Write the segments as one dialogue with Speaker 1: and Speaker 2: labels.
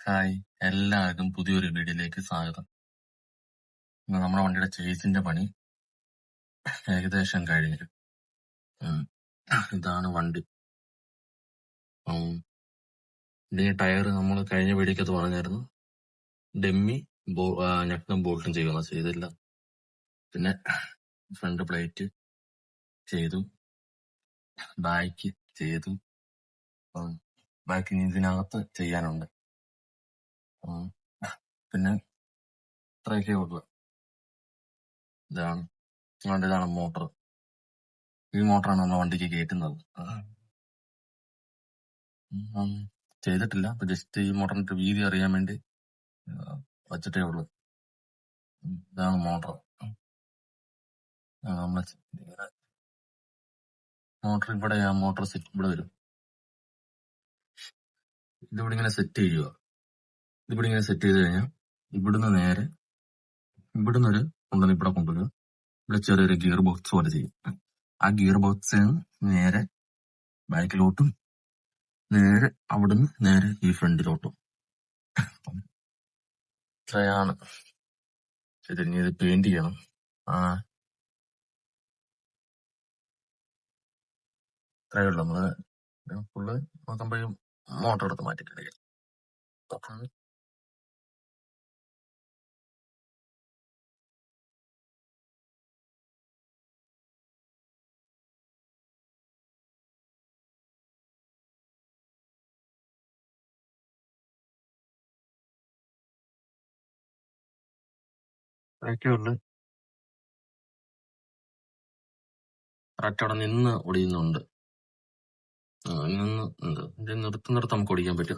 Speaker 1: Hi, എല്ലാവർക്കും പുതിയൊരു വീഡിയോയിലേക്ക് സ്വാഗതം. ഇന്ന് നമ്മുടെ വണ്ടിയുടെ ചേസിന്റെ പണി ഏകദേശം കഴിഞ്ഞു. ഇതാണ് വണ്ടി. ഈ ടയർ നമ്മൾ കഴിഞ്ഞ വീഡിയോക്കകത്ത് പറഞ്ഞായിരുന്നു, ഡെമ്മി ഞെട്ടും ബോൾട്ടും ചെയ്യുന്ന ചെയ്തില്ല. പിന്നെ ഫ്രണ്ട് പ്ലേറ്റ് ചെയ്തു, ബാക്ക് ചെയ്തു, ബാക്ക് ഇതിനകത്ത് ചെയ്യാനുണ്ട്. പിന്നെ ഇത്രയൊക്കെ ഉള്ളു. ഇതാണ് മോട്ടർ. ഈ മോട്ടറാണ് നമ്മൾ വണ്ടിക്ക് കയറ്റുന്നത്. ചെയ്തിട്ടില്ല, അപ്പൊ ജസ്റ്റ് ഈ മോട്ടറിന്റെ വീതി അറിയാൻ വേണ്ടി വച്ചിട്ടേ ഉള്ളു. ഇതാണ് മോട്ടർ. ഇവിടെ മോട്ടർ സെറ്റ് ഇവിടെ വരും. ഇതിവിടെ ഇങ്ങനെ സെറ്റ് ചെയ്യുക. ഇതിവിടെ ഇങ്ങനെ സെറ്റ് ചെയ്ത് കഴിഞ്ഞാൽ ഇവിടുന്ന് നേരെ ഇവിടുന്ന് ഒരു കൊണ്ടുവന്ന് ഇവിടെ കൊണ്ടുവരിക. ഇവിടെ ചെറിയൊരു ഗിയർ ബോക്സ് പോലെ ചെയ്യും. ആ ഗിയർ ബോക്സിൽ നിന്ന് നേരെ ബാക്കിലോട്ടും നേരെ അവിടുന്ന് നേരെ ഈ ഫ്രണ്ടിലോട്ടും. ഇത്രയാണ്. ഇനി ഇത് പെയിന്റ് ചെയ്യണം. ഇത്രയേ ഉള്ളൂ. നമ്മള് ഫുള്ള് നോക്കുമ്പോഴും മോട്ടർ എടുത്ത് മാറ്റിക്കിടക്കുക. ഉള്ളു. കറക്റ്റ് അവിടെ നിന്ന് ഒടിയുന്നുണ്ട്. നിർത്തുന്നിടത്ത് നമുക്ക് ഓടിക്കാൻ പറ്റും.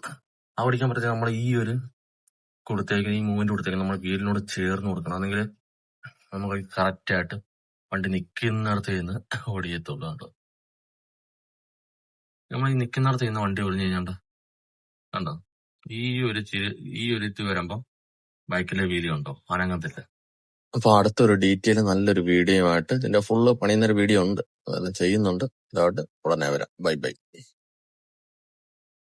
Speaker 1: ആ ഓടിക്കാൻ പറ്റുക നമ്മൾ ഈ ഒരു കൊടുത്തേക്ക്, ഈ മൂവ്മെന്റ് കൊടുത്തേക്ക് നമ്മൾ വീലിനോട് ചേർന്ന് കൊടുക്കണം. അല്ലെങ്കിൽ നമുക്ക് കറക്റ്റ് ആയിട്ട് വണ്ടി നിൽക്കുന്നിടത്ത് നിന്ന് ഓടിയത്തുള്ളൂ കേട്ടോ. നമ്മൾ ഈ നിൽക്കുന്നിടത്ത് നിന്ന് വണ്ടി ഒളിഞ്ഞു കഴിഞ്ഞാൽ കണ്ടോ, ഈ ഒരു ഇത് വരുമ്പോ ബൈക്കിലെ വീലി ഉണ്ടോ, അനങ്ങത്തില്ല. അപ്പൊ അടുത്തൊരു ഡീറ്റെയിൽ നല്ലൊരു വീഡിയോ ആയിട്ട് ഇതിന്റെ ഫുള്ള് പണിയുന്നൊരു വീഡിയോ ഉണ്ട്, അതെല്ലാം ചെയ്യുന്നുണ്ട്. ഇതോട്ട് ഉടനെ വരാം. ബൈ.